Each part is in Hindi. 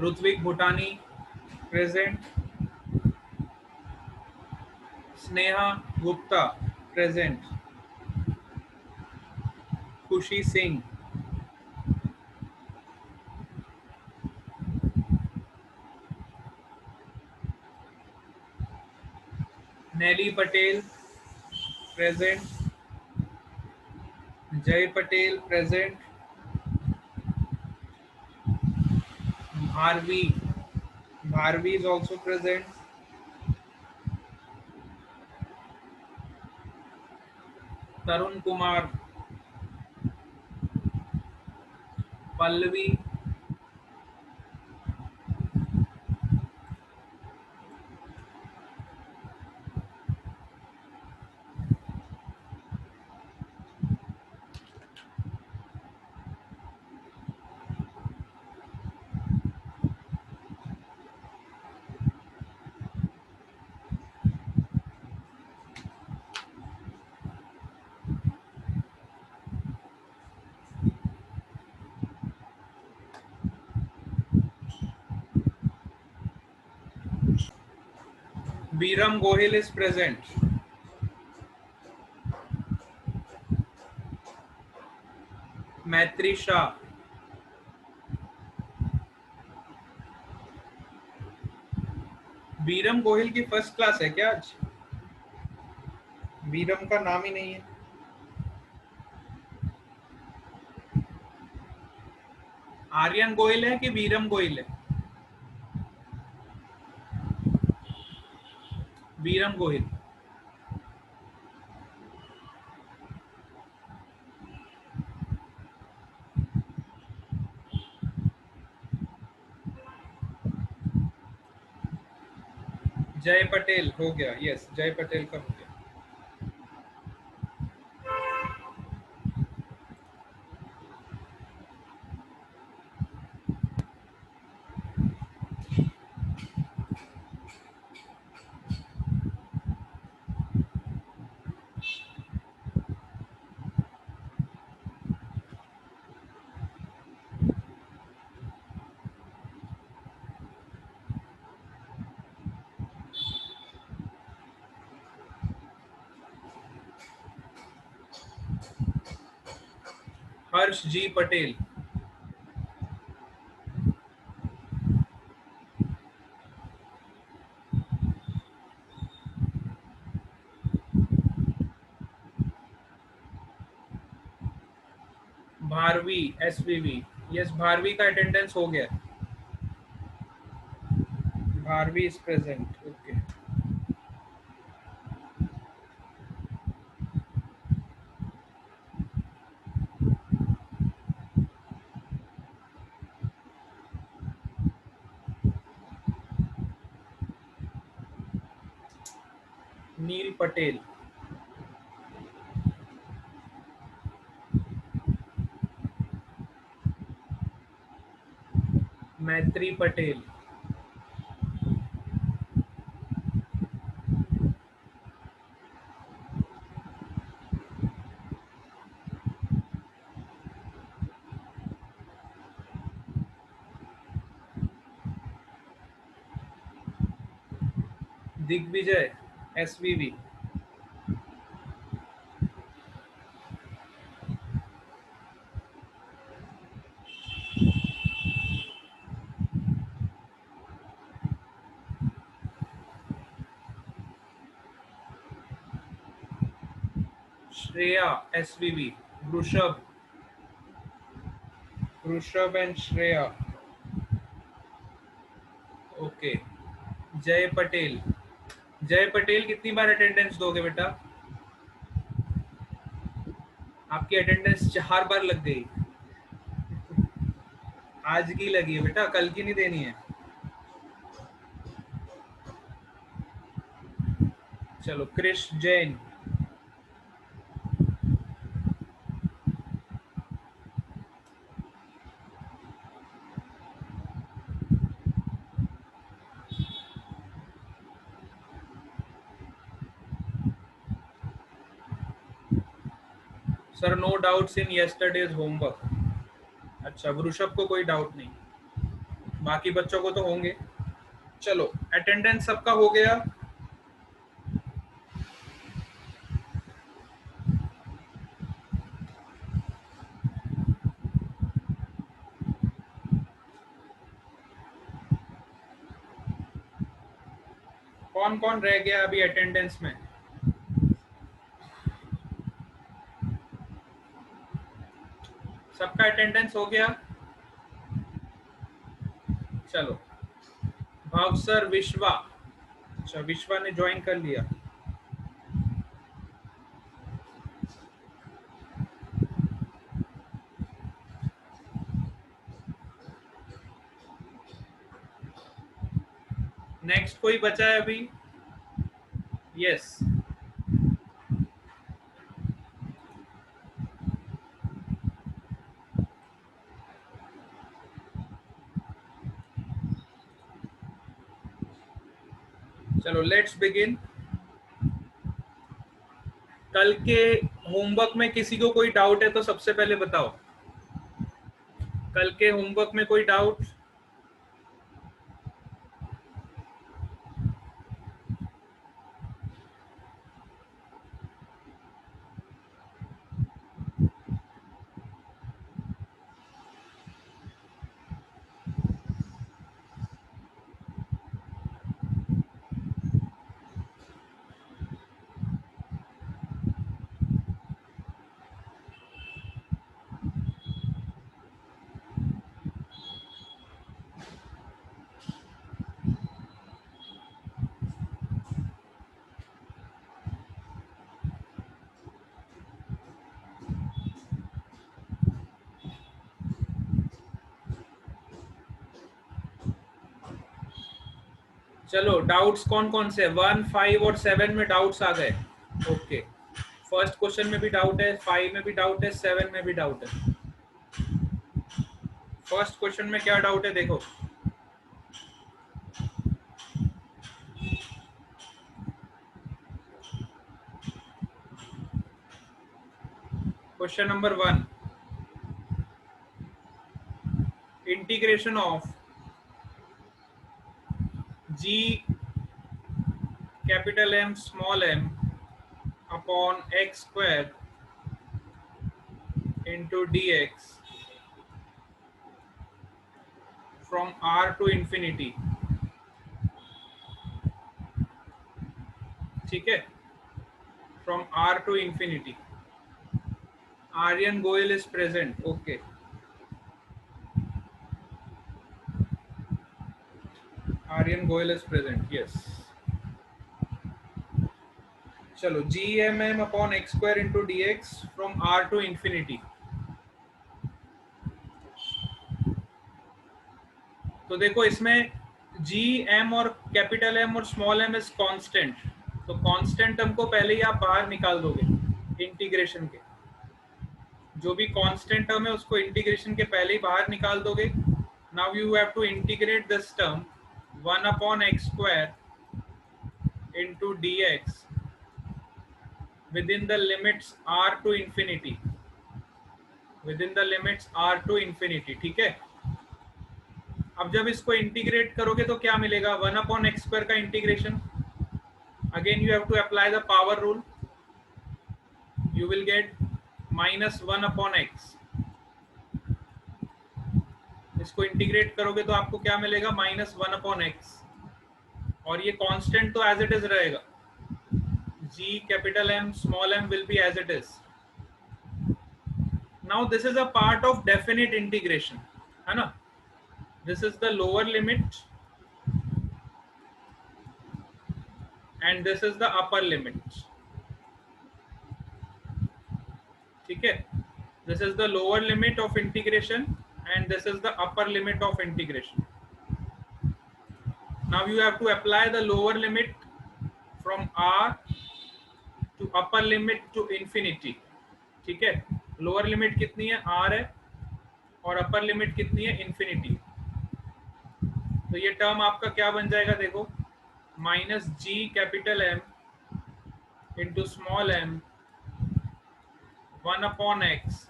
ऋत्विक भूटानी प्रेजेंट, स्नेहा गुप्ता प्रेजेंट, खुशी सिंह, नैली पटेल प्रेजेंट, जय Patel present, Bharvi Bharvi is also present, Tarun Kumar, Pallavi, Veeram Gohil is present, मैत्री शाह, बीरम गोहिल की फर्स्ट क्लास है क्या आज? बीरम का नाम ही नहीं है। आर्यन गोहिल है कि बीरम गोहिल है? बीरम गोहिल। जय पटेल हो गया, यस जय पटेल का हो गया। हर्ष जी पटेल, भारवी एसवीवी, यस भारवी का अटेंडेंस हो गया, भारवी इज प्रेजेंट, ओके। नील पटेल, मैत्री पटेल, दिग्विजय एसवीवी, श्रेया एसवीवी, वृषभ, वृषभ एंड श्रेया, ओके। जय पटेल, जय पटेल कितनी बार अटेंडेंस दोगे बेटा? आपकी अटेंडेंस 4 बार लग गई, आज की लगी है बेटा, कल की नहीं देनी है। चलो Krish Jain, sir no doubts in yesterday's homework. अच्छा वृषभ को कोई डाउट नहीं, बाकी बच्चों को तो होंगे। चलो, अटेंडेंस सबका हो गया। कौन कौन रह गया अभी अटेंडेंस में? सबका अटेंडेंस हो गया? चलो, भाव सर, विश्वा। अच्छा, विश्वा ने ज्वाइन कर लिया। नेक्स्ट कोई बचा है अभी? यस। चलो, लेट्स बिगिन। कल के होमवर्क में किसी को कोई डाउट है तो सबसे पहले बताओ। कल के होमवर्क में कोई डाउट? चलो, डाउट्स कौन कौन से? 1, 5 और 7 में डाउट्स आ गए। ओके, फर्स्ट क्वेश्चन में भी डाउट है, 5 में भी डाउट है, 7 में भी डाउट है। फर्स्ट क्वेश्चन में क्या डाउट है देखो। Question number 1, integration of G capital M small m upon x square into dx from r to infinity। ठीक है, from r to infinity। Aryan Goel is present। okay, Aryan Goel is present, yes। चलो, gmm upon x square into dx from r to infinity। तो देखो, इसमें जी एम और कैपिटल एम और स्मॉल एम इज कांस्टेंट, तो कांस्टेंट टर्म को पहले ही आप बाहर निकाल दोगे इंटीग्रेशन के। जो भी कांस्टेंट टर्म है उसको इंटीग्रेशन के पहले ही बाहर निकाल दोगे। Now you have to integrate this term 1 upon x square into dx within the limits r to infinity, within the limits r to infinity। ठीक है, अब जब इसको इंटीग्रेट करोगे तो क्या मिलेगा? 1 अपॉन एक्स स्क्वायर का इंटीग्रेशन, again you have to apply the power rule, you will get -1 upon x. इसको इंटीग्रेट करोगे तो आपको क्या मिलेगा? -1 अपॉन एक्स, और ये कांस्टेंट तो एज इट इज रहेगा। जी capital M small m will be as it is. Now this is a part of definite integration, है ना? This is the lower limit and this is the upper limit। ठीक है, this is the lower limit of integration and this is the upper limit of integration। now you have to apply the lower limit from r to upper limit to infinity। ठीक है, लोअर लिमिट कितनी है? r है, और अपर लिमिट कितनी है? इन्फिनिटी। तो ये टर्म आपका क्या बन जाएगा देखो, minus g capital M into small m 1 अपॉन x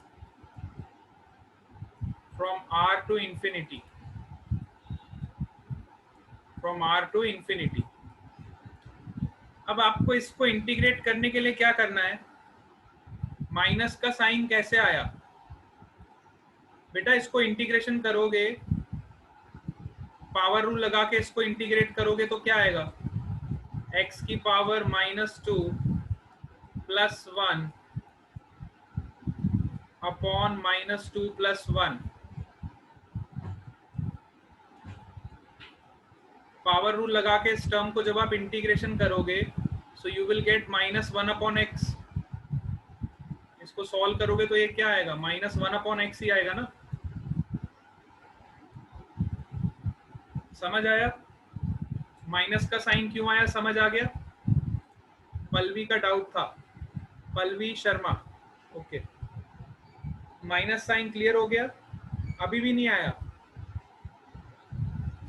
from r to infinity। From r to infinity. अब आपको इसको इंटीग्रेट करने के लिए क्या करना है? माइनस का साइन कैसे आया बेटा? इसको इंटीग्रेशन करोगे, पावर रूल लगा के इसको इंटीग्रेट करोगे तो क्या आएगा? x की पावर -2 + 1 अपॉन -2 + 1। पावर रूल लगा के इस टर्म को जब आप इंटीग्रेशन करोगे सो यू विल गेट -1/x। इसको सॉल्व करोगे तो ये क्या आएगा? -1/x ही आएगा ना। समझ आया? माइनस का साइन क्यों आया, समझ आ गया? पल्लवी का डाउट था, Pallavi Sharma. Okay, minus sign clear हो गया? अभी भी नहीं आया?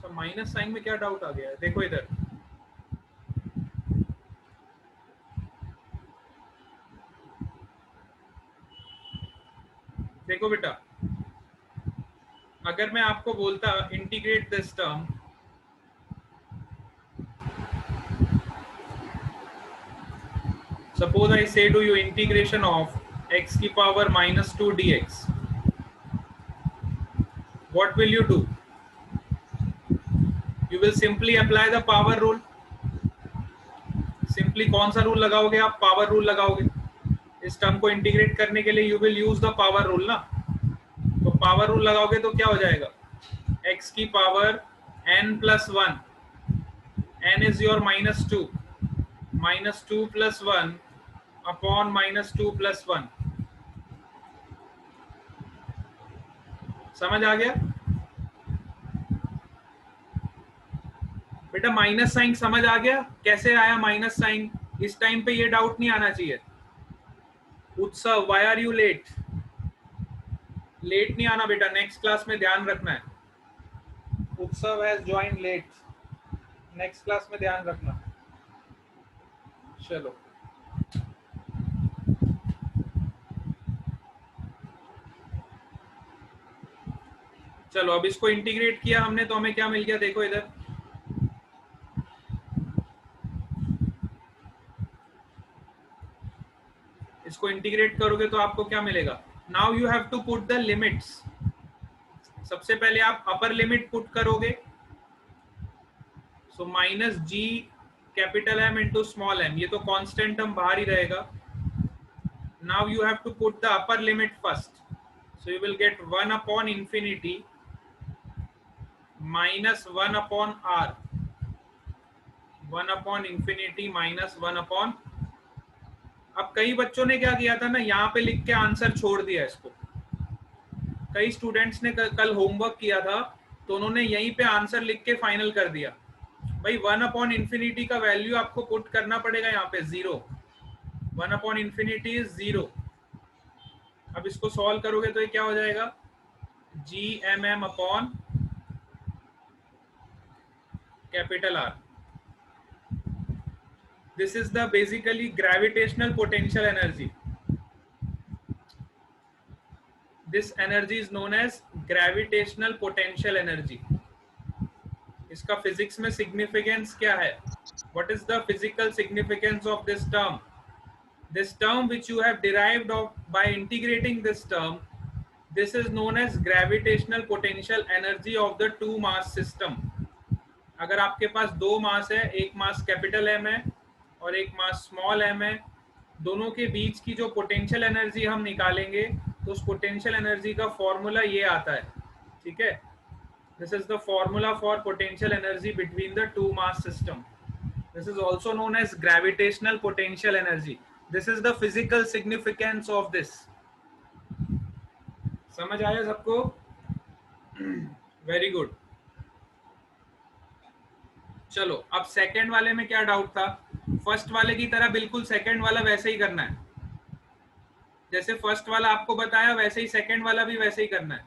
तो माइनस साइन में क्या डाउट आ गया है? देखो इधर, देखो बेटा, अगर मैं आपको बोलता integrate this term, suppose I say to you integration of x की power -2 dx, what will you do? You will simply apply the power rule. Simply कौन सा रूल लगाओगे आप? पावर रूल लगाओगे। इस टर्म को इंटीग्रेट करने के लिए you will use the power rule ना। तो पावर रूल लगाओगे तो क्या हो जाएगा? x की power n+1, n is your -2, -2 + 1 upon -2 + 1। समझ आ गया बेटा? माइनस साइन समझ आ गया? कैसे आया माइनस साइन? इस टाइम पे ये डाउट नहीं आना चाहिए। Utsav, why are you late? Late नहीं आना बेटा, नेक्स्ट क्लास में ध्यान रखना है। Utsav has join late, next class में ध्यान रखना। चलो, चलो अब इसको इंटीग्रेट किया हमने तो हमें क्या मिल गया? देखो इधर, इसको इंटीग्रेट करोगे तो आपको क्या मिलेगा? Now you have to put the limits. सबसे पहले आप अपर लिमिट पुट करोगे, so -g capital M into small m, ये तो कांस्टेंट टर्म बाहर ही रहेगा। Now you have to put the upper limit first, so you will get 1/∞ -1/r, 1/∞ -1/। अब कई बच्चों ने क्या किया था ना, यहाँ पे लिख के आंसर छोड़ दिया इसको। कई स्टूडेंट्स ने कल होमवर्क किया था तो उन्होंने यहीं पे आंसर लिख के फाइनल कर दिया। भाई 1/∞ का वैल्यू आपको पुट करना पड़ेगा यहाँ पे 0। 1/∞ इज 0। अब इसको सॉल्व करोगे तो ये क्या हो जाएगा? GMM upon capital R। This is the basically gravitational potential energy. This energy is known as gravitational potential energy. इसका फिजिक्स में सिग्निफिकेंस क्या है? What is the physical significance of this term? This term which you have derived of by integrating this term, this is known as gravitational potential energy of the two mass system. अगर आपके पास दो मास है, एक मास कैपिटल M है और एक मास स्मॉल m है, दोनों के बीच की जो पोटेंशियल एनर्जी हम निकालेंगे तो उस पोटेंशियल एनर्जी का फॉर्मूला ये आता है। ठीक है, this is the formula for potential energy between the two mass system. This is also known as gravitational potential energy. This is the physical significance of this. समझ आया सबको? Very good. चलो अब सेकंड वाले में क्या डाउट था? फर्स्ट वाले की तरह बिल्कुल सेकंड वाला वैसे ही करना है, जैसे फर्स्ट वाला आपको बताया वैसे ही सेकंड वाला भी वैसे ही करना है।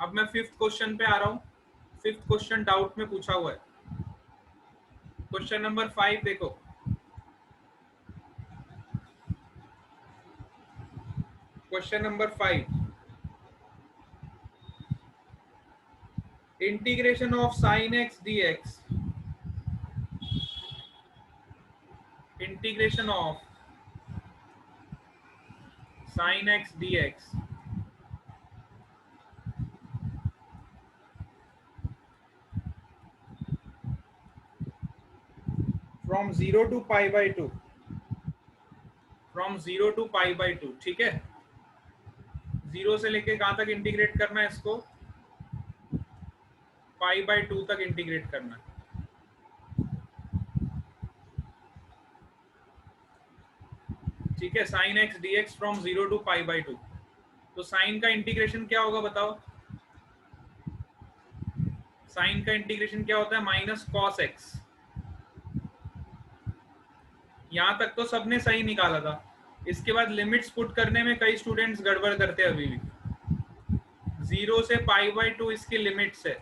अब मैं फिफ्थ क्वेश्चन पे आ रहा हूं। फिफ्थ क्वेश्चन डाउट में पूछा हुआ है, क्वेश्चन नंबर 5 देखो। Question number 5, integration of sin x dx integration of sin x dx from 0 to pi by 2, from 0 to pi by 2, ठीक है। 0 से लेके कहां तक इंटीग्रेट करना है इसको, पाई बाय 2 तक इंटीग्रेट करना है। ठीक है, sine x D x from 0 to pi by 2। तो साइन का इंटीग्रेशन क्या होगा बताओ, साइन का इंटीग्रेशन क्या होता है, माइनस कॉस एक्स। यहां तक तो सबने सही निकाला था, इसके बाद लिमिट्स पुट करने में कई स्टूडेंट्स गड़बड़ करते हैं अभी भी। 0 से पाई बाय 2 इसकी लिमिट्स है,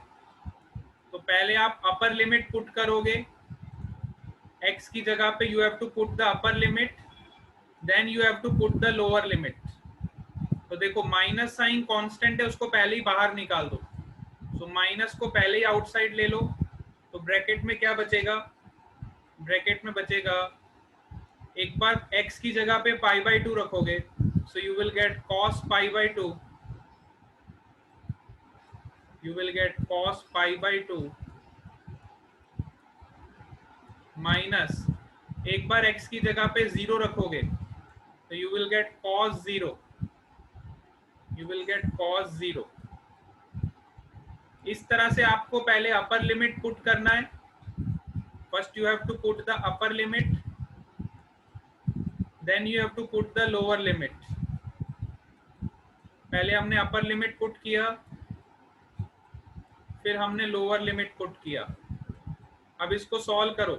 तो पहले आप अपर लिमिट पुट करोगे, x की जगह पे you have to put the upper limit, then you have to put the lower limit. तो देखो माइनस साइन कांस्टेंट है, उसको पहले ही बाहर निकाल दो। सो माइनस को पहले ही आउटसाइड ले लो, तो ब्रैकेट में क्या बचेगा, ब्रैकेट में बचेगा, एक बार x की जगह पे पाई बाय 2 रखोगे, सो you will gate cos pi by 2, you will get cos pi by 2 minus, एक बार x की जगह पे 0 रखोगे तो you will get cos 0, you will get cos 0। इस तरह से आपको पहले अपर लिमिट पुट करना है। First you have to put the upper limit, then you have to put the lower limit. पहले हमने अपर लिमिट पुट किया, फिर हमने लोअर लिमिट पुट किया। अब इसको सॉल्व करो,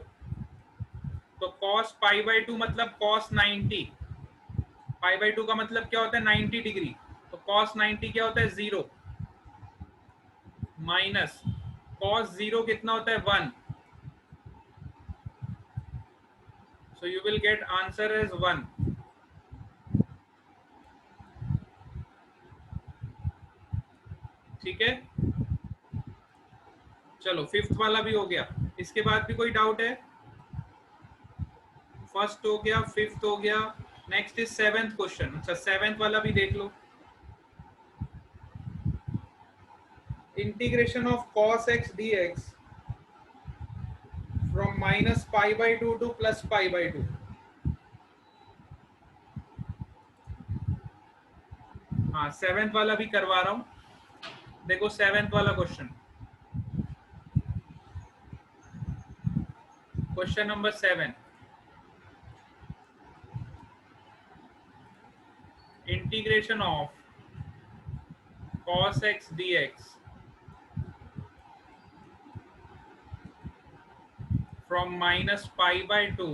तो cos पाई बाय 2 मतलब cos 90, पाई बाय 2 का मतलब क्या होता है 90 डिग्री, तो cos 90 क्या होता है 0, माइनस cos 0 कितना होता है 1, so you will get answer as 1। ठीक है, चलो फिफ्थ वाला भी हो गया, इसके बाद भी कोई डाउट है, फर्स्ट हो गया, फिफ्थ हो गया, नेक्स्ट इज सेवेंथ क्वेश्चन। अच्छा सेवेंथ वाला भी देख लो, integration of cos x dx from minus pi by 2 to plus pi by 2। हाँ सेवेंथ वाला भी करवा रहा हूं, देखो सेवेंथ वाला question, question number 7, integration of cos x dx from minus pi by 2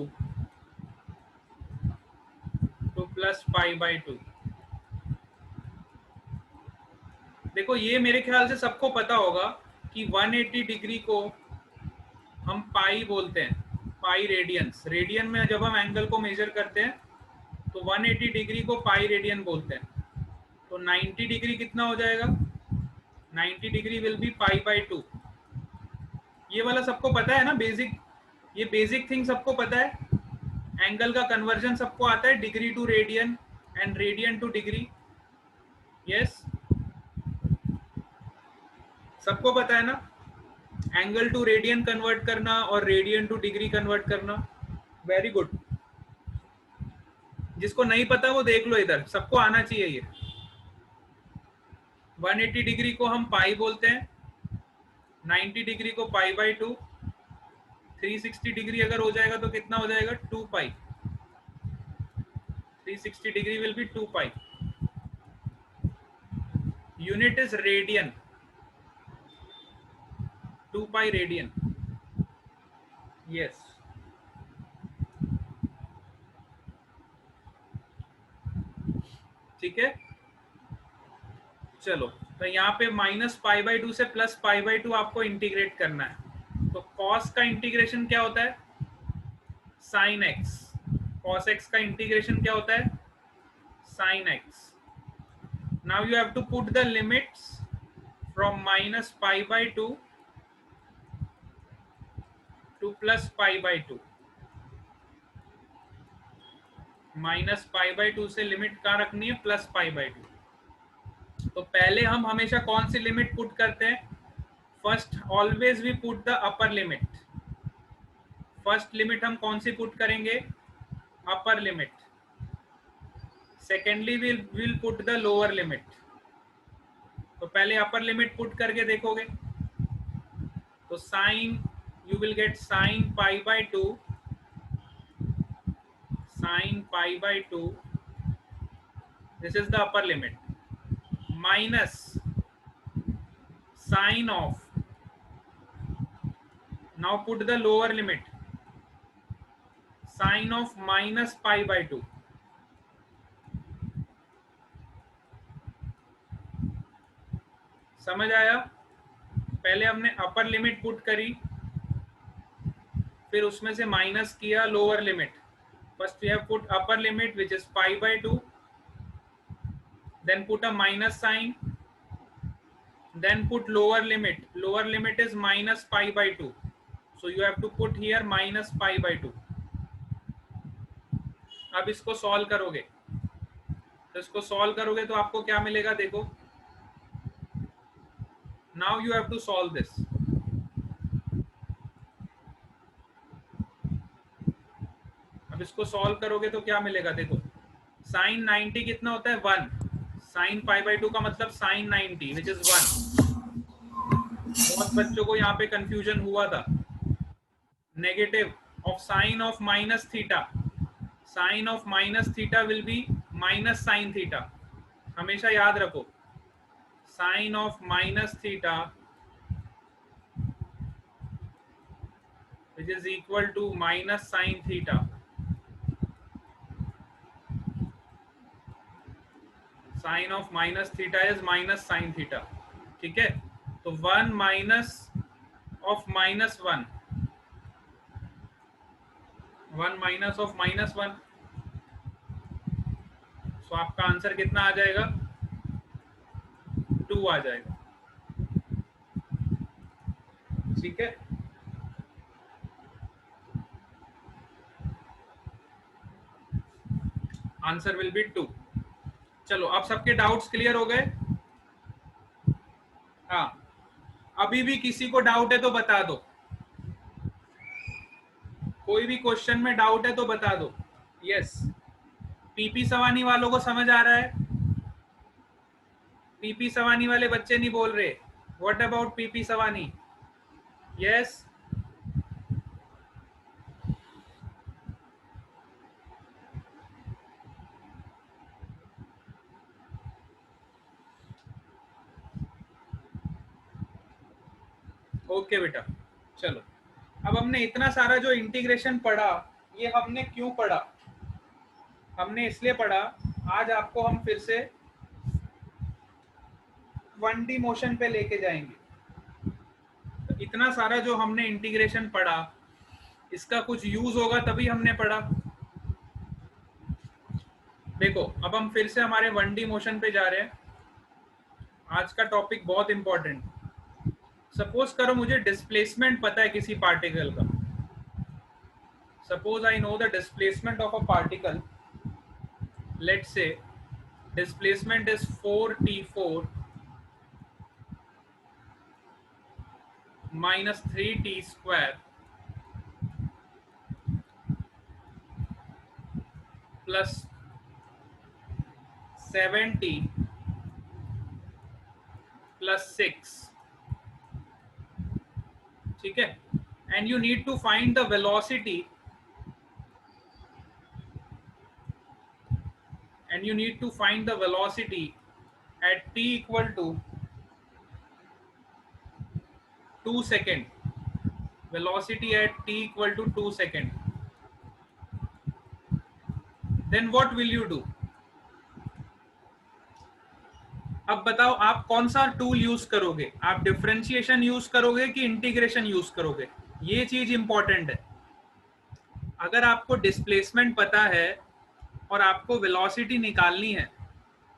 to plus pi by 2। देखो ये मेरे ख्याल से सबको पता होगा कि 180 डिग्री को हम पाई बोलते हैं, पाई रेडियंस। रेडियन में जब हम एंगल को मेजर करते हैं तो 180 डिग्री को पाई रेडियन बोलते हैं। तो 90 डिग्री कितना हो जाएगा, 90 degree will be pi by 2। ये वाला सबको पता है ना, बेसिक, ये बेसिक थिंग सबको पता है। एंगल का कन्वर्जन सबको आता है, degree to radian and radian to degree. Yes, सबको पता है ना, एंगल टू रेडियन कन्वर्ट करना और रेडियन टू डिग्री कन्वर्ट करना। वेरी गुड, जिसको नहीं पता वो देख लो, इधर सबको आना चाहिए ये। 180 डिग्री को हम पाई बोलते हैं, 90 डिग्री को पाई बाय 2, 360 डिग्री अगर हो जाएगा तो कितना हो जाएगा 2 पाई, 360 degree will be 2 pi. Unit is radian, 2 pi radian. Yes, ठीक है। चलो तो यहाँ पे माइनस पाई बाय 2 से प्लस पाई बाय 2 आपको इंटीग्रेट करना है। तो कॉस का इंटीग्रेशन क्या होता है, साइन एक्स। कॉस एक्स का इंटीग्रेशन क्या होता है, sine x. Now you have to put the limits from minus pi by 2 to plus pi by 2। Minus pi by two से लिमिट कहाँ रखनी है, प्लस पाई बाई टू। तो पहले हम हमेशा कौन सी लिमिट पुट करते हैं, first always we put the upper limit. First limit हम कौन सी पुट करेंगे, upper limit. Secondly will put the lower limit. तो पहले अपर लिमिट पुट करके देखोगे तो sine, you will get sine pi by two, sine pi by two, this is the upper limit, minus sine of, now put the lower limit, sine of minus pi by 2। समझ आया? पहले हमने अपर लिमिट पुट करी, फिर उसमें से माइनस किया lower limit. First we have put upper limit which is pi by 2, then put a minus sine, then put lower limit, lower limit is minus pi by 2, so you have to put here minus pi by 2। अब इसको सॉल्व करोगे, तो इसको सॉल्व करोगे तो आपको क्या मिलेगा, देखो, now you have to solve this. अब इसको सॉल्व करोगे तो क्या मिलेगा, देखो, साइन 90 कितना होता है, 1, साइन पाई बाई 2 का मतलब साइन 90 विच इज 1। बहुत बच्चों को यहाँ पे कंफ्यूजन हुआ था, negative of sine of minus theta, sine of minus theta will be minus sine theta, हमेशा याद रखो, sine of minus theta which is equal to minus sine theta. Sine of minus theta is minus sine theta, ठीक है। तो 1 minus of minus 1, 1 minus of minus 1, तो आपका आंसर कितना आ जाएगा, 2 आ जाएगा, ठीक है। Answer will be 2। चलो, अब सबके डाउट्स क्लियर हो गए? हाँ, अभी भी किसी को डाउट है तो बता दो, कोई भी क्वेश्चन में डाउट है तो बता दो। यस, पीपी सवानी वालों को समझ आ रहा है? पीपी सवानी वाले बच्चे नहीं बोल रहे, what about PP Savani? Yes, okay बेटा। चलो, अब हमने इतना सारा जो इंटीग्रेशन पढ़ा, ये हमने क्यों पढ़ा? हमने इसलिए पढ़ा, आज आपको हम फिर से 1D मोशन पे लेके जाएंगे। तो इतना सारा जो हमने इंटीग्रेशन पढ़ा, इसका कुछ यूज होगा तभी हमने पढ़ा। देखो, अब हम फिर से हमारे 1D मोशन पे जा रहे हैं। आज का टॉपिक बहुत इंपॉर्टेंट। सपोज करो मुझे डिस्प्लेसमेंट पता है किसी पार्टिकल का। Suppose I know the displacement of a particle, let's say displacement is 4t4 minus 3t square plus 7t plus 6, ठीक है। and you need to find the velocity, and you need to find the velocity at t equal to 2 second, velocity at t equal to 2 second, then what will you do? अब बताओ, आप कौन सा टूल यूज करोगे? आप डिफरेंशिएशन यूज करोगे कि इंटीग्रेशन यूज करोगे? ये चीज इंपॉर्टेंट है। अगर आपको डिस्प्लेसमेंट पता है और आपको वेलोसिटी निकालनी है,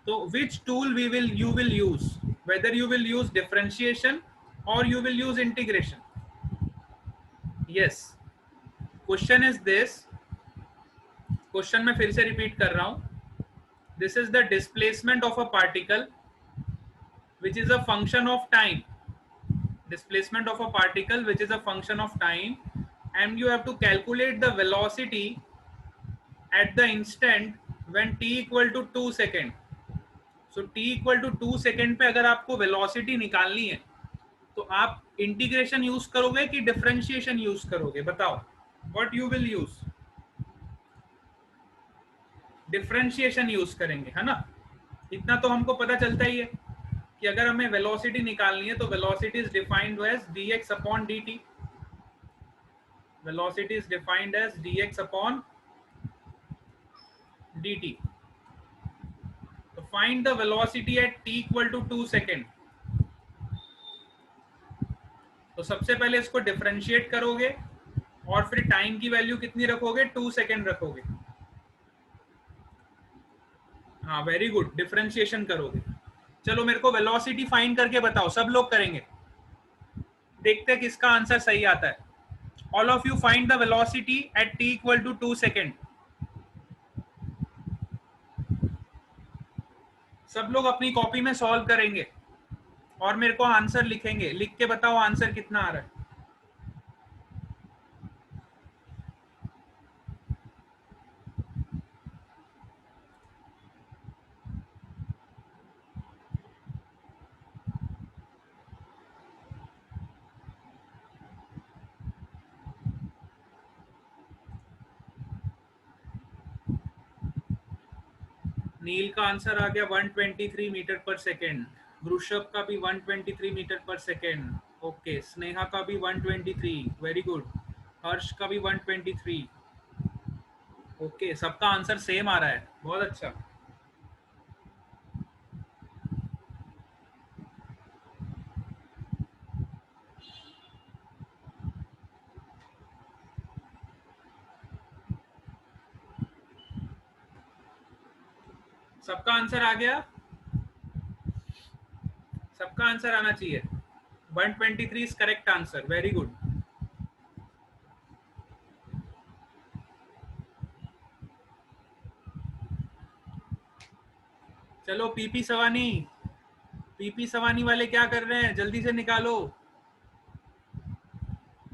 तो which tool you will use, whether you will use differentiation or you will use integration? Yes, question is this, question मैं फिर से रिपीट कर रहा हूं. This is the displacement of a particle which is a function of time. Displacement of a particle which is a function of time, and you have to calculate the velocity at the instant when t equal to 2 second. So t equal to 2 second पे अगर आपको velocity निकालनी है तो आप इंटीग्रेशन यूज करोगे कि डिफरेंशिएशन यूज करोगे? बताओ, what you will use? Differentiation use करेंगे, है ना? इतना तो हमको पता चलता ही है कि अगर हमें वेलोसिटी निकालनी है तो velocity is defined as dx upon dt. Velocity is defined as dx upon dt. तो find the velocity at t equal to 2 second. तो सबसे पहले इसको डिफरेंशिएट करोगे और फिर टाइम की वैल्यू कितनी रखोगे? 2 सेकेंड रखोगे. हाँ, वेरी गुड, डिफरेंशिएशन करोगे. चलो मेरे को वेलोसिटी फाइंड करके बताओ. सब लोग करेंगे, देखते हैं किसका आंसर सही आता है. All of you find the velocity at t equal to 2 second. सब लोग अपनी कॉपी में सॉल्व करेंगे और मेरे को आंसर लिखेंगे. लिख के बताओ आंसर कितना आ रहा है. नील का आंसर आ गया 123 मीटर पर सेकेंड. वृषभ का भी 123 मीटर पर सेकेंड. ओके, स्नेहा का भी 123. Very good. हर्ष का भी 123. ओके, सबका आंसर सेम आ रहा है. बहुत अच्छा. सबका आंसर आ गया. सबका आंसर आना चाहिए. 123 is correct answer. Very good. चलो पीपी सवानी, पीपी सवानी वाले क्या कर रहे हैं? जल्दी से निकालो.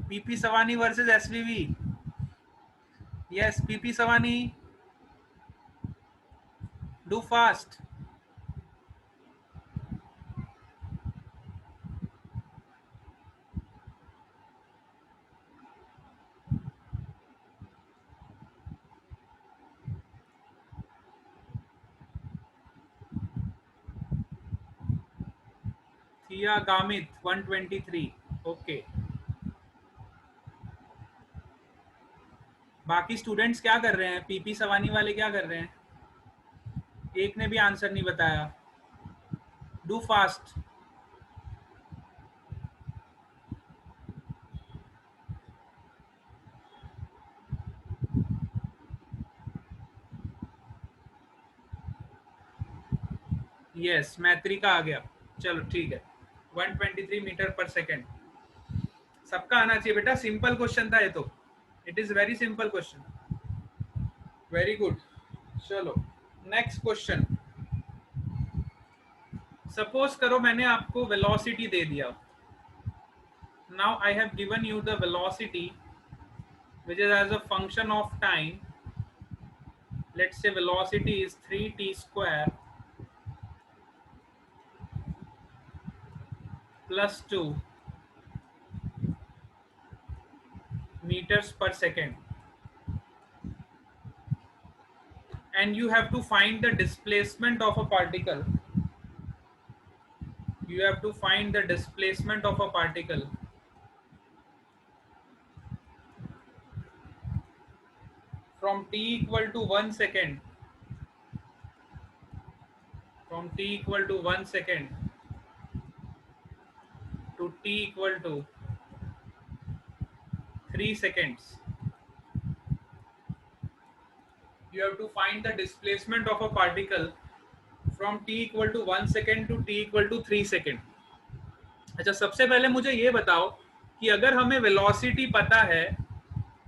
PP Savani versus SVV. Yes, PP Savani, do fast. Thiya Gamit 123. Okay, बाकी स्टूडेंट्स क्या कर रहे हैं? पीपी सवानी वाले क्या कर रहे हैं? एक ने भी आंसर नहीं बताया. Do fast. यस, मैत्री का आ गया. चलो ठीक है, 123 मीटर पर सेकेंड. सबका आना चाहिए बेटा. सिंपल क्वेश्चन था ये तो. It is very simple question. Very good. चलो नेक्स्ट क्वेश्चन. सपोज करो मैंने आपको वेलोसिटी दे दिया. Now I have given you the velocity which is as a function of time. Let's say velocity is 3t square plus 2 meters per second, and you have to find the displacement of a particle. You have to find the displacement of a particle from t equal to 1 second, from t equal to 1 second to t equal to 3 seconds. You have to find the displacement of a particle from t equal to 1 second to t equal to 3 second. अच्छा, सबसे पहले मुझे ये बताओ कि अगर हमें वेलोसिटी पता है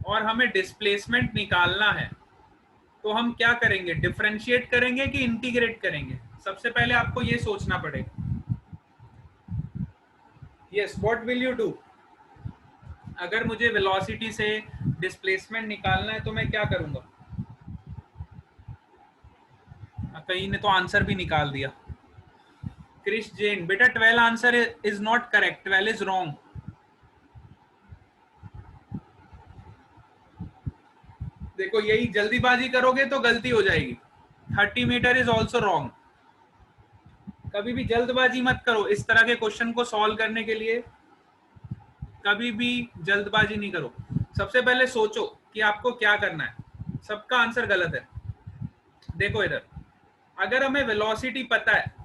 और हमें डिस्प्लेसमेंट निकालना है तो हम क्या करेंगे, डिफरेंशिएट करेंगे कि इंटीग्रेट करेंगे? सबसे पहले आपको ये सोचना पड़ेगा। Yes, what will you do? अगर मुझे वेलोसिटी से डिस्प्लेसमेंट निकालना है तो मैं क्या करूंगा? कहीं ने तो आंसर भी निकाल दिया। क्रिश जैन, बेटा 12 answer is not correct, 12 is wrong. देखो यही जल्दीबाजी करोगे तो गलती हो जाएगी। 30 मीटर इज ऑल्सो रॉन्ग। कभी भी जल्दबाजी मत करो इस तरह के क्वेश्चन को सॉल्व करने के लिए, कभी भी जल्दबाजी नहीं करो। सबसे पहले सोचो कि आपको क्या करना है। सबका आंसर गलत है। देखो इधर, अगर हमें वेलोसिटी पता है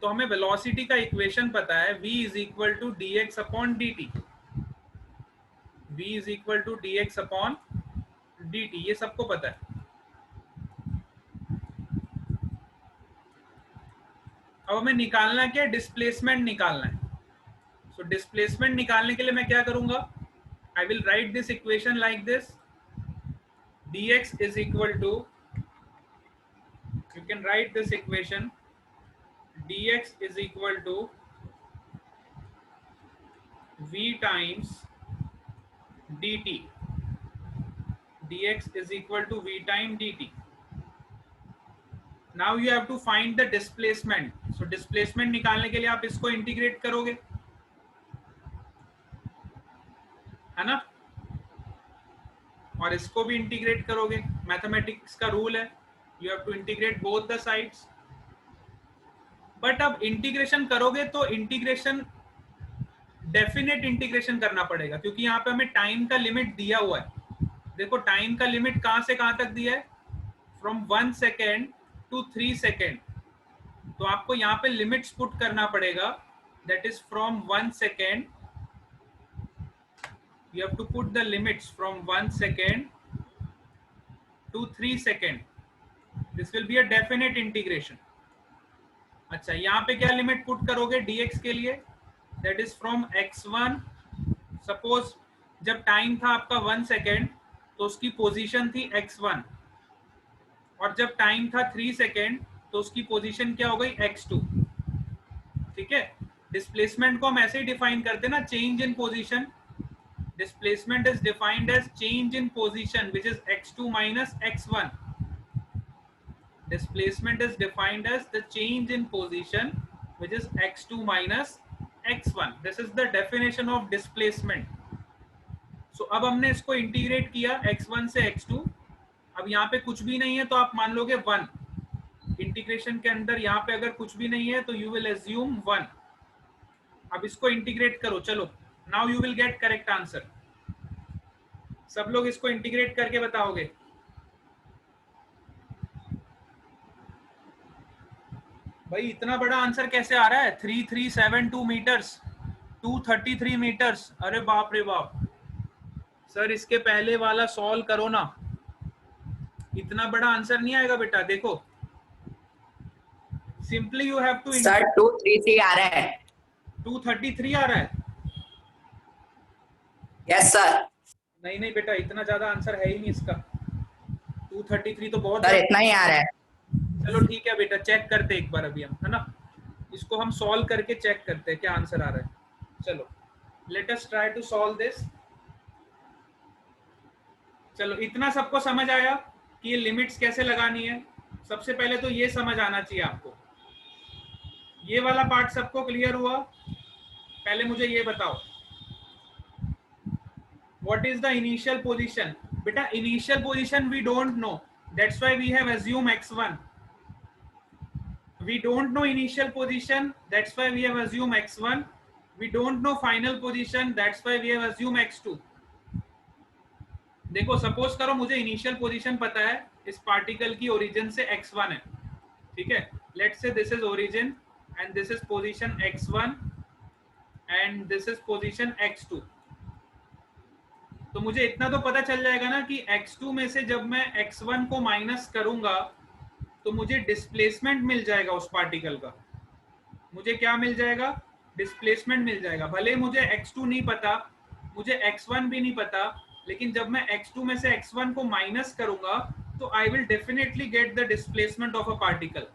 तो हमें वेलोसिटी का इक्वेशन पता है, v is equal to d x upon d t. v is equal to d x upon d t, ये सबको पता है। अब हमें निकालना क्या है? डिस्प्लेसमेंट निकालना है। सो डिस्प्लेसमेंट निकालने के लिए मैं क्या करूंगा? I will write this equation like this, dx is equal to, you can write this equation, dx is equal to v times dt. dx is equal to v times dt. Now you have to find the displacement. So displacement निकालने के लिए आप इसको इंटीग्रेट करोगे, है ना, और इसको भी इंटीग्रेट करोगे। मैथमेटिक्स का रूल है, you have to integrate both the sides. But अब इंटीग्रेशन करोगे तो इंटीग्रेशन डेफिनेट इंटीग्रेशन करना पड़ेगा, क्योंकि यहाँ पे हमें टाइम का लिमिट दिया हुआ है। देखो टाइम का लिमिट कहां से कहां तक दिया है? From 1 second to 3 second. तो आपको यहाँ पे लिमिट्स पुट करना पड़ेगा, that is from 1 second, you have to put the limits from 1 second to 3 second. This will be a definite integration. अच्छा, यहाँ पे क्या लिमिट पुट करोगे dx के लिए? That is from x1. Suppose जब टाइम था आपका 1 सेकेंड तो उसकी पोजीशन थी x1, और जब टाइम था 3 सेकेंड तो उसकी पोजीशन क्या हो गई? x2। ठीक है, डिस्प्लेसमेंट को हम ऐसे ही डिफाइन करते हैं ना, change in position. Displacement is defined as change in position, which is x2 minus x1. Displacement is defined as the change in position, which is x2 minus x1. This is the definition of displacement. So अब हमने इसको इंटीग्रेट किया x1 से x2। अब यहाँ पे कुछ भी नहीं है तो आप मान लोगे 1। इंटीग्रेशन के अंदर यहाँ पे अगर कुछ भी नहीं है तो you will assume 1। अब इसको इंटीग्रेट करो, चलो, now you will gate correct answer. सब लोग इसको इंटीग्रेट करके बताओगे। भाई इतना बड़ा आंसर कैसे आ रहा है? 3372 मीटर्स, 233 मीटर्स। अरे बाप रे बाप सर, इसके पहले वाला सॉल्व करो ना, इतना बड़ा आंसर नहीं आएगा बेटा। देखो simply you have to, sir 233 आ रहा है। 233 आ रहा है? Yes sir. नहीं नहीं बेटा, इतना ज्यादा आंसर है ही नहीं इसका। 233 तो बहुत सर इतना ही आ रहा है। चलो ठीक है बेटा, चेक करते एक बार अभी हम, है ना, इसको हम सॉल्व करके चेक करते हैं क्या आंसर आ रहा है। चलो let us try to solve this. चलो इतना सबको समझ आया कि ये लिमिट्स कैसे लगानी है? सबसे पहले तो ये समझ आना चाहिए आपको। ये वाला पार्ट सबको क्लियर हुआ? पहले मुझे ये बताओ, what is the initial position? Beta initial position we don't know, that's why we have assumed x1. We don't know initial position, that's why we have assumed x1. We don't know final position, that's why we have assumed x2. देखो सपोज करो मुझे इनिशियल पोजीशन पता है, इस पार्टिकल की ओरिजिन से x1 है, ठीक है। Let's say this is origin and this is position x1 and this is position x2। तो मुझे इतना तो पता चल जाएगा ना कि x2 में से जब मैं x1 को माइनस करूंगा तो मुझे डिस्प्लेसमेंट मिल जाएगा उस पार्टिकल का। मुझे क्या मिल जाएगा? डिस्प्लेसमेंट मिल जाएगा। भले मुझे x2 नहीं पता, मुझे x1 भी नहीं पता, लेकिन जब मैं x2 में से x1 को माइनस करूंगा so I will definitely get the displacement of a particle.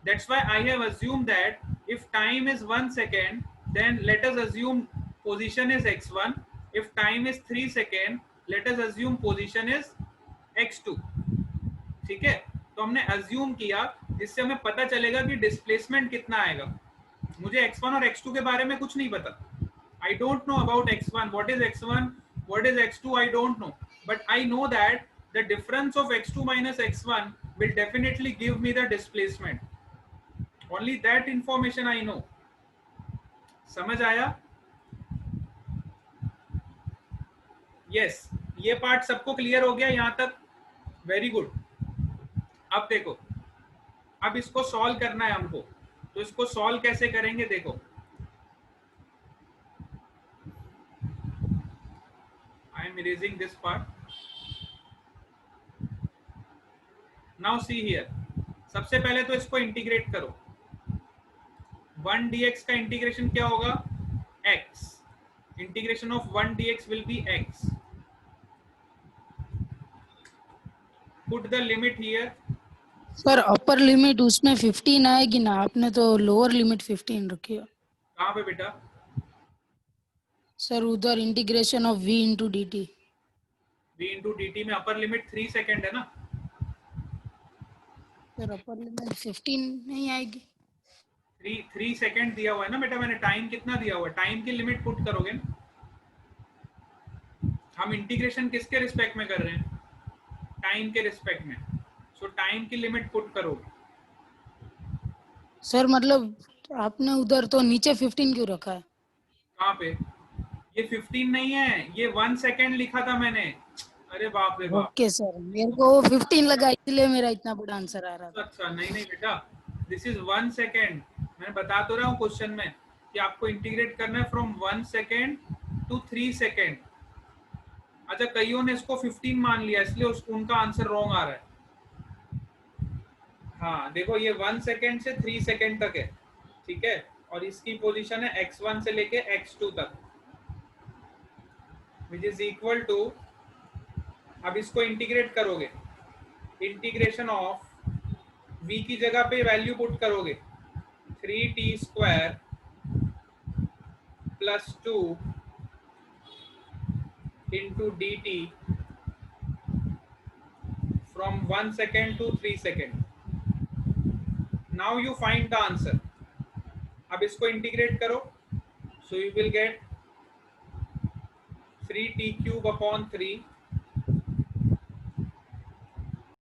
That's why I have assumed that if time is 1 second, then let us assume position is x1. If time is 3 second, let us assume position is x2. ठीक है, तो हमने assume किया जिससे हमें पता चलेगा कि displacement कितना आएगा. मुझे x1 और x2 के बारे में कुछ नहीं पता. I don't know about x1. What is x1? What is x2? I don't know. But I know that the difference of x2 minus x1 will definitely give me the displacement. Only that information I know. समझ आया? Yes. ये पार्ट सबको क्लियर हो गया यहाँ तक? Very good. अब देखो, अब इसको सॉल्व करना है हमको. तो इसको सॉल्व कैसे करेंगे देखो. I am erasing this part. Now see here. सबसे पहले तो इसको इंटीग्रेट करो. 1 dx का इंटीग्रेशन क्या होगा? x. Integration of 1 dx will be x. Put the limit here. Sir upper limit उसमें 15 आएगी ना, आपने तो लोअर लिमिट 15 रखी है. कहाँ पे बेटा? सर उधर integration of v into D t. v into D T में अपर लिमिट 3 सेकेंड है ना. सर अपर लिमिट 15 नहीं आएगी. 3 सेकेंड दिया हुआ है ना बेटा. मैंने टाइम कितना दिया हुआ है? टाइम की लिमिट पुट करोगे ना. हम इंटीग्रेशन किसके रिस्पेक्ट में कर रहे हैं? टाइम के रिस्पेक्ट में. सो टाइम की लिमिट पुट करोगे. सर मतलब आपने उधर तो नीचे 15 क्यों रखा है? कहाँ पे? ये 15 नहीं है, ये 1 सेकेंड लिखा था मैंने. अरे बाप रे बाप. ओके सर, मेरे को 15 लगा इसलिए मेरा इतना बड़ा आंसर आ रहा था. अच्छा नहीं बेटा, दिस इज 1 सेकेंड. मैं बता तो रहा हूँ क्वेश्चन में कि आपको इंटीग्रेट करना है फ्रॉम 1 सेकेंड टू 3 सेकेंड. अच्छा, कईयों ने इसको 15 मान लिया इसलिए उनका आंसर रॉन्ग आ रहा है. हाँ देखो, ये 1 सेकेंड से 3 सेकेंड तक है. ठीक है, और इसकी पोजीशन है x1 से लेके x2 तक, विच इज इक्वल टू. अब इसको इंटीग्रेट करोगे. इंटीग्रेशन ऑफ v की जगह पे वैल्यू पुट करोगे 3t square plus 2 into dt from 1 second to 3 second. Now you find the answer. अब इसको इंटीग्रेट करो. So you will get 3t cube upon 3